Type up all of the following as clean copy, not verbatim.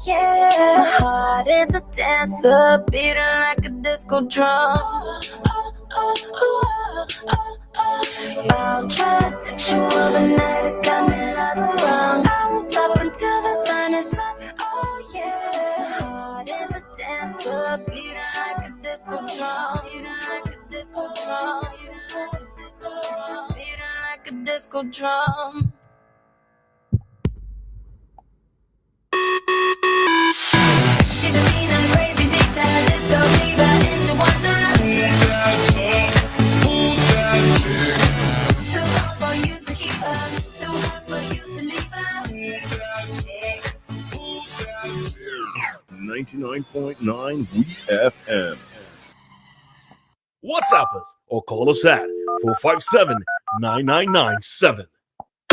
yeah, heart is a dancer, beating like a disco drum. Ultra sexual, the night is got me love sprung. I won't stop until the sun is up. Oh yeah, heart is a dancer, beating like a disco drum, beating like a disco drum, beating like a disco drum, beating like a disco drum. She's a mean and crazy dictator, disco diva, and you wonder who's that chick? Who's that chick? Too hard for you to keep her, too hard for you to leave her. Who's that chick? Who's that chick? 99.9 WEFM. WhatsApp us or call us at 457-9997.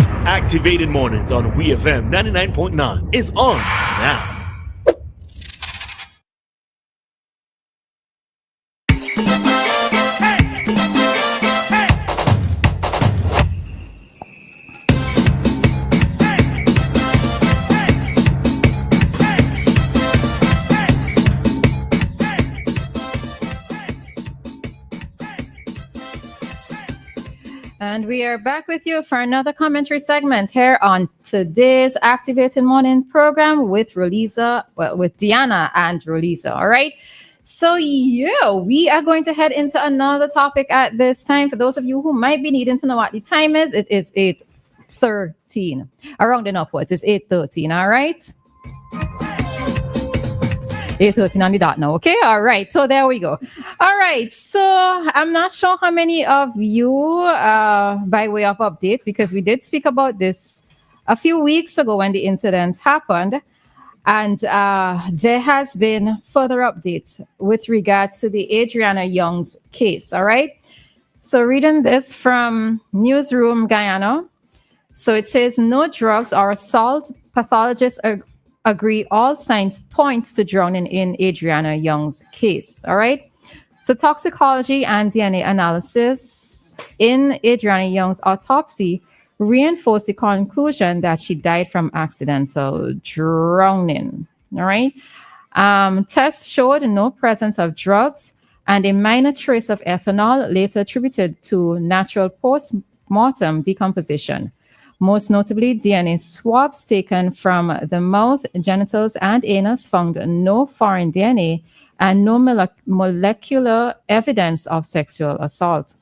Activated Mornings on WEFM 99.9 is on now. And we are back with you for another commentary segment here on today's Activated Morning program with Roleza, with Dianna and Roleza. All right. So, yeah, we are going to head into another topic at this time. For those of you who might be needing to know what the time is, it is 8:13. Rounding upwards, it's 8:13. All right. 8:13 on the dot now. Okay. All right. So there we go. All right. So I'm not sure how many of you, by way of updates, because we did speak about this a few weeks ago when the incident happened. And there has been further updates with regards to the Adrianna Younge's case. All right. So reading this from Newsroom Guyana. So it says no drugs or assault. Pathologists agree all signs points to drowning in Adrianna Younge's case. All right. So toxicology and DNA analysis in Adrianna Younge's autopsy reinforced the conclusion that she died from accidental drowning. All right. Tests showed no presence of drugs and a minor trace of ethanol, later attributed to natural post-mortem decomposition. Most notably, DNA swabs taken from the mouth, genitals, and anus found no foreign DNA and no molecular evidence of sexual assault.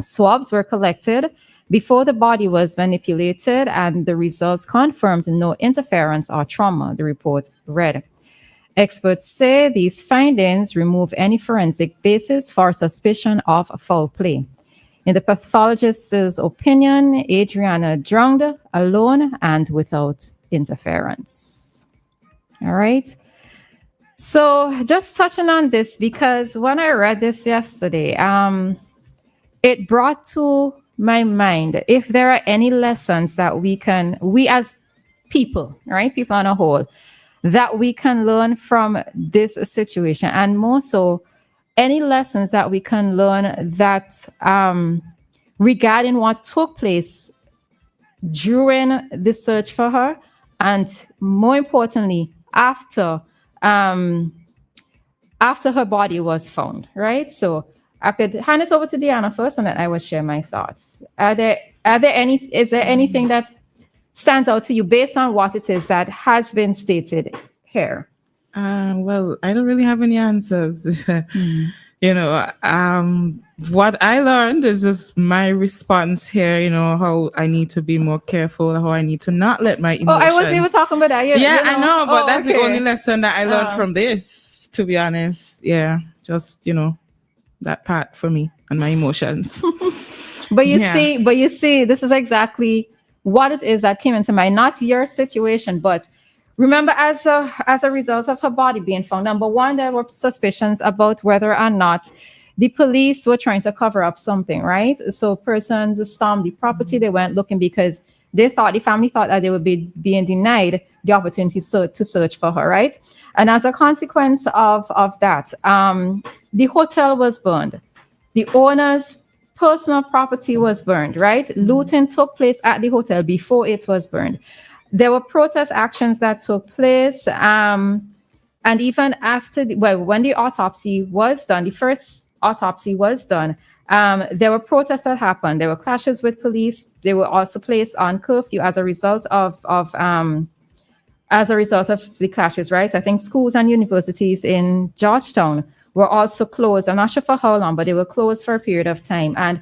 Swabs were collected before the body was manipulated, and the results confirmed no interference or trauma, the report read. Experts say these findings remove any forensic basis for suspicion of foul play. In the pathologist's opinion, Adrianna drowned alone and without interference. All right. So just touching on this, because when I read this yesterday, it brought to my mind if there are any lessons that we as people, right, people on a whole, that we can learn from this situation, and more so, any lessons that we can learn that regarding what took place during the search for her, and more importantly, after her body was found, right? So I could hand it over to Dianna first, and then I will share my thoughts. Is there anything that stands out to you based on what it is that has been stated here? Well, I don't really have any answers. What I learned is just my response here, how I need to be more careful, how I need to not let my emotions... Oh, I wasn't even talking about that. I know, but that's okay. The only lesson that I learned from this, to be honest. Yeah, just, that part for me and my emotions. But you see, this is exactly what it is that came into mind, not your situation, but remember, as a result of her body being found, number one, there were suspicions about whether or not the police were trying to cover up something, right? So persons stormed the property. They went looking because the family thought that they would be being denied the opportunity to search for her, right? And as a consequence of that, the hotel was burned. The owner's personal property was burned, right? Looting took place at the hotel before it was burned. There were protest actions that took place. And even after, when the autopsy was done, the first autopsy was done, there were protests that happened. There were clashes with police. They were also placed on curfew as a result of the clashes, right? I think schools and universities in Georgetown were also closed. I'm not sure for how long, but they were closed for a period of time. And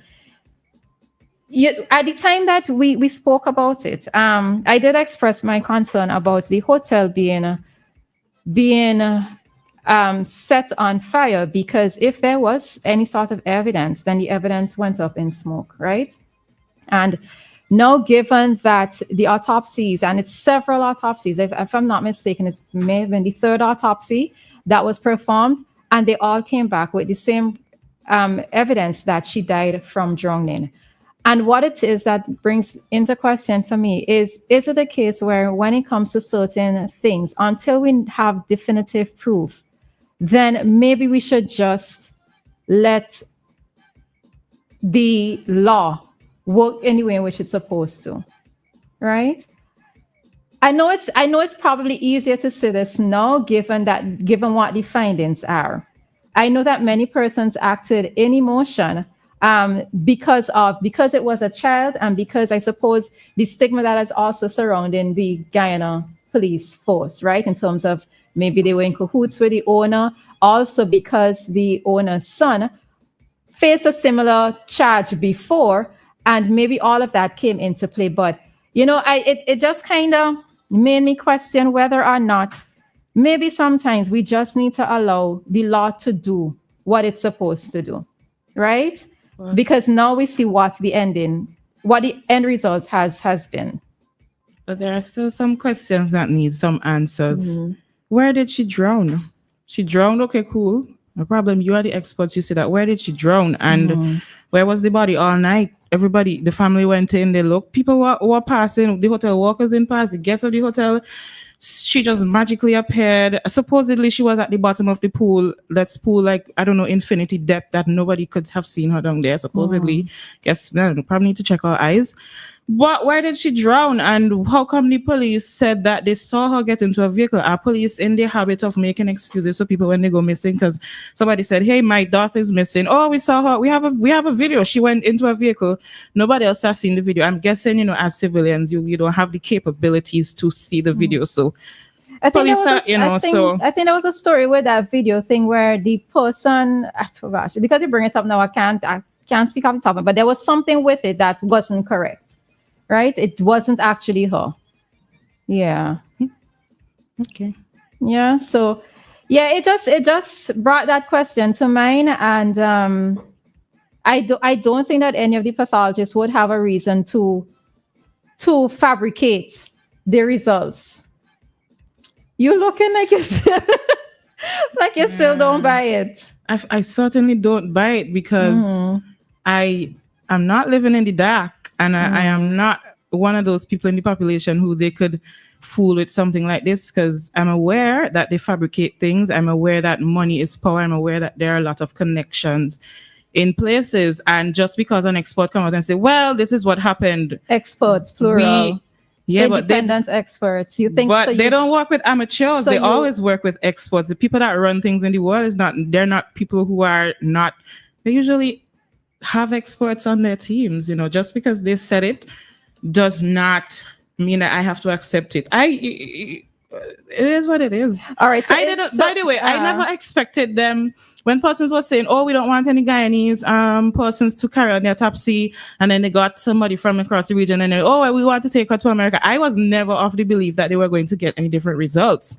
at the time that we spoke about it, I did express my concern about the hotel being set on fire, because if there was any sort of evidence, then the evidence went up in smoke, right? And now, given that the autopsies, and it's several autopsies, if I'm not mistaken, it may have been the third autopsy that was performed, and they all came back with the same evidence that she died from drowning. And what it is that brings into question for me is it a case where when it comes to certain things, until we have definitive proof, then maybe we should just let the law work any way in which it's supposed to, right? I know it's probably easier to say this now, given what the findings are. I know that many persons acted in emotion because it was a child, and because I suppose the stigma that is also surrounding the Guyana police force, right? In terms of maybe they were in cahoots with the owner, also because the owner's son faced a similar charge before, and maybe all of that came into play. But it just kind of made me question whether or not maybe sometimes we just need to allow the law to do what it's supposed to do, right? Because now we see what the end result has been. But there are still some questions that need some answers. Mm-hmm. Where did she drown? She drowned. Okay, cool. No problem. You are the experts. You see that. Where did she drown? And where was the body all night? Everybody, the family went in. They looked. People were passing. The hotel workers didn't pass. The guests of the hotel. She just magically appeared. Supposedly, she was at the bottom of the pool. That's pool, like, I don't know, infinity depth that nobody could have seen her down there. Supposedly, guess, I don't know, probably need to check her eyes. But where did she drown? And how come the police said that they saw her get into a vehicle? Are police in the habit of making excuses for people when they go missing? Because somebody said, "Hey, my daughter is missing. Oh, we saw her. We have a video. She went into a vehicle. Nobody else has seen the video." I'm guessing, as civilians, you don't have the capabilities to see the video. So I think there was a story with that video thing where the person, I forgot, because you bring it up now, I can't speak off the top, but there was something with it that wasn't correct. Right? It wasn't actually her. Yeah. Okay. Yeah. So, yeah, it just brought that question to mind, and I don't think that any of the pathologists would have a reason to fabricate the results. You looking like you still, like you still don't buy it. I certainly don't buy it because I'm not living in the dark. And I am not one of those people in the population who they could fool with something like this, because I'm aware that they fabricate things. I'm aware that money is power. I'm aware that there are a lot of connections in places. And just because an expert comes out and say, well, this is what happened. Experts, plural. Independent experts. You think but so they don't work with amateurs. So they always work with experts. The people that run things in the world they're not people who are not, they usually have experts on their teams. Just because they said it does not mean that I have to accept it. It is what it is. All right. So by the way, I never expected them when persons were saying, "Oh, we don't want any Guyanese persons to carry on the autopsy," and then they got somebody from across the region and then, "Oh, we want to take her to America." I was never of the belief that they were going to get any different results.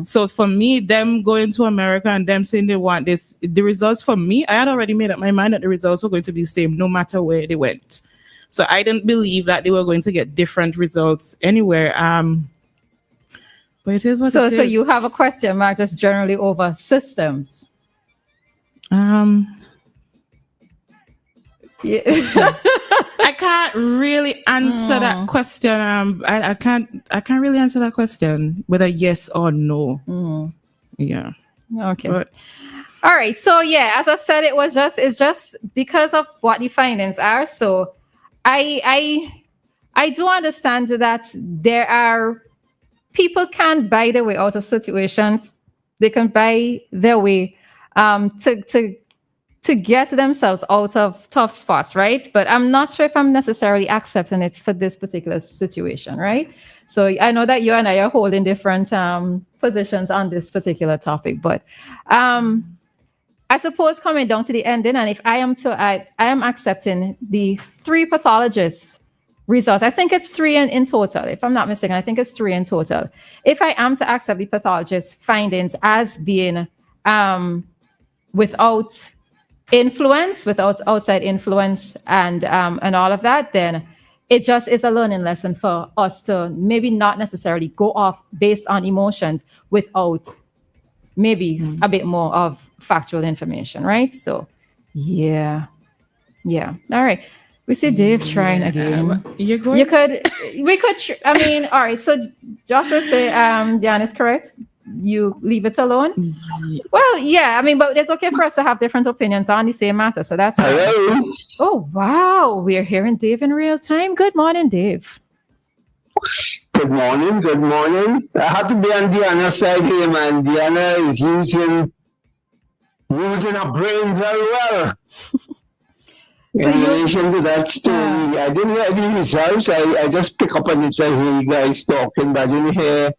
So for me, them going to America and them saying they want this, the results for me, I had already made up my mind that the results were going to be the same no matter where they went. So I didn't believe that they were going to get different results anywhere. But it is what it is. So you have a question mark just generally over systems. Yeah. I can't really answer that question. I can't really answer that question with a yes or no. Yeah. Okay. But, all right. So yeah, as I said, it's just because of what the findings are. So I I do understand that there are people can buy their way out of situations. They can buy their way to get themselves out of tough spots, right? But I'm not sure if I'm necessarily accepting it for this particular situation, right? So I know that you and I are holding different positions on this particular topic, but I suppose coming down to the ending, and if I am accepting the 3 pathologists results. I think it's 3 in total. If I'm not mistaken, I think it's 3 in total. If I am to accept the pathologist findings as being without influence, without outside influence, and all of that, then it just is a learning lesson for us to maybe not necessarily go off based on emotions without maybe a bit more of factual information, right? So, yeah. All right. We see Dave trying again. We could. I mean, all right. So Joshua say, Dianna is correct. You leave it alone. Well, yeah. I mean, but it's okay for us to have different opinions on the same matter. So that's Hello. Oh wow, we're hearing Dave in real time. Good morning, Dave. Good morning. Good morning. I have to be on Dianna's side here, man. Dianna is using her brain very well. In relation to that story, I didn't hear any results. I just pick up on it. I hear you guys talking, but I didn't hear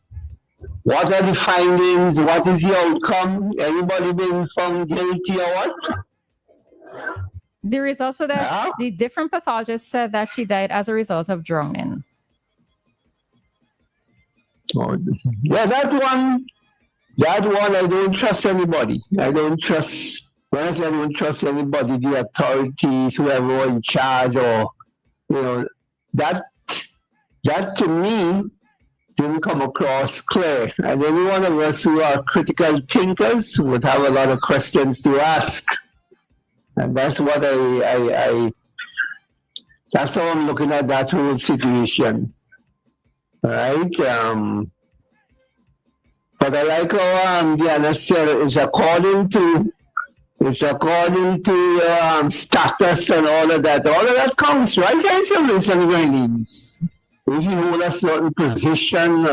what are the findings, what is the outcome, anybody been found guilty or what? The results for that, the different pathologists said that she died as a result of drowning. Oh, yeah, that one, I don't trust anybody. I don't trust. When I say I don't trust anybody, the authorities, whoever in charge, or that to me didn't come across clear. And any one of us who are critical thinkers would have a lot of questions to ask. And that's what that's how I'm looking at that whole situation. Right? But I like how Dianna said it's according to status and all of that. All of that counts, right? There's if you hold a certain position,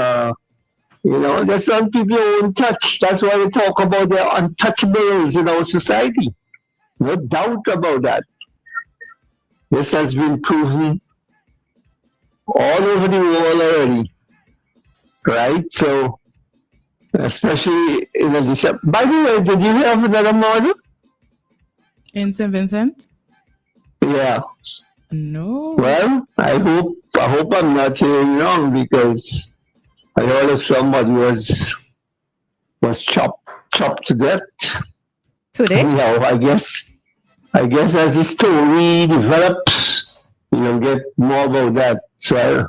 there's some people who won't touch. That's why we talk about the untouchables in our society. No doubt about that. This has been proven all over the world already, right? So, especially in the by the way, did you have another model in St. Vincent? Yeah. No. Well, I hope I'm not hearing wrong, because I heard if somebody was chopped to death. Today? Anyhow, I guess as the story develops, you'll get more about that. So,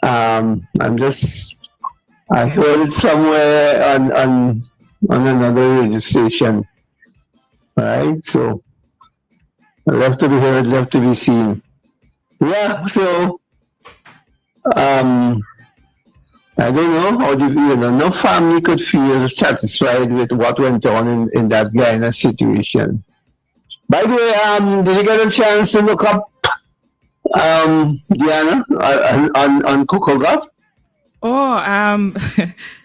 I heard it somewhere on another radio station, right? So, left to be heard, left to be seen. Yeah. So, I don't know how no family could feel satisfied with what went on in that Guyana situation. By the way, did you get a chance to look up Dianna on Kokogaf? Oh,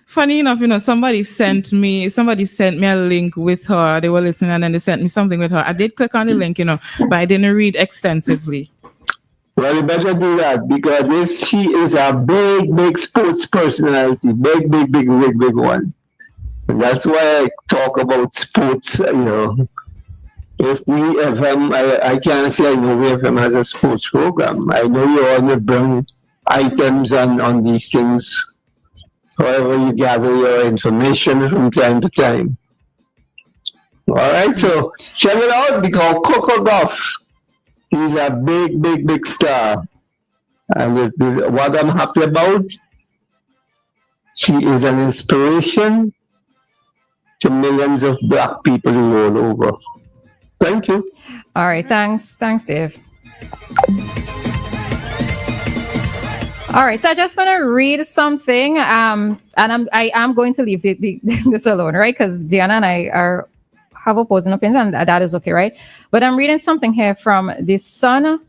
funny enough, somebody sent me a link with her. They were listening and then they sent me something with her. I did click on the link, but I didn't read extensively. Well, you better do that, because she is a big sports personality, big one. And that's why I talk about sports, If WEFM, I can't say I know WEFM has a sports program. I know you all will bring items on these things, however you gather your information from time to time. All right, so check it out, because Coco Goff, he's a big star. And what I'm happy about, she is an inspiration to millions of Black people the world over. Thank you. All right. Thanks, Dave. All right. So I just want to read something. And I am going to leave this alone, right? Because Dianna and I have opposing opinions, and that is okay, right? But I'm reading something here from the Sun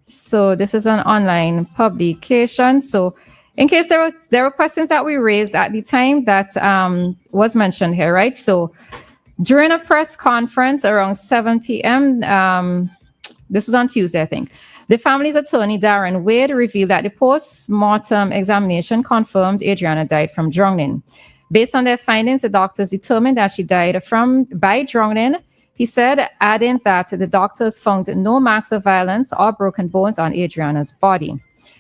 So this is an online publication. So in case there were questions that we raised at the time that was mentioned here, right? So during a press conference around 7 p.m., this was on Tuesday, I think, the family's attorney, Darren Wade, revealed that the post-mortem examination confirmed Adrianna died from drowning. Based on their findings, the doctors determined that she died by drowning. He said, adding that the doctors found no marks of violence or broken bones on Adrianna's body.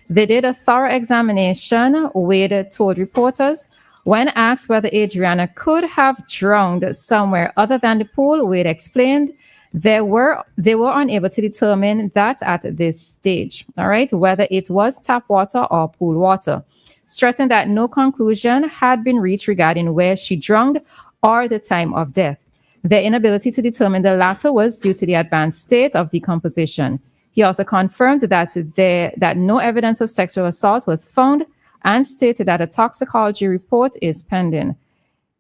They did a thorough examination, Wade told reporters. When asked whether Adrianna could have drowned somewhere other than the pool, Wade explained they were unable to determine that at this stage, all right, whether it was tap water or pool water, stressing that no conclusion had been reached regarding where she drowned or the time of death. Their inability to determine the latter was due to the advanced state of decomposition. He also confirmed that no evidence of sexual assault was found and stated that a toxicology report is pending.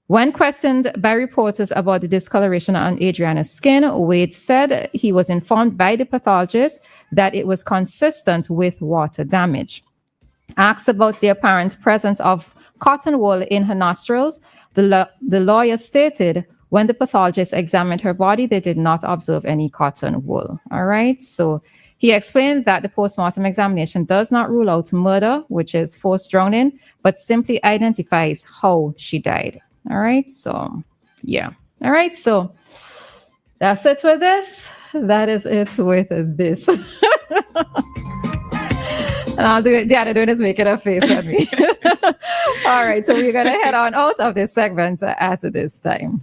When questioned by reporters about the discoloration on Adrianna's skin, Wade said he was informed by the pathologist that it was consistent with water damage. Asked about the apparent presence of cotton wool in her nostrils, the lawyer stated when the pathologist examined her body, they did not observe any cotton wool. All right. So he explained that the postmortem examination does not rule out murder, which is forced drowning, but simply identifies how she died. All right. So, yeah. All right. So that's it for this. That is it with this. And I'll do it. Dianna doing is making a face at me. All right. So we're going to head on out of this segment at this time.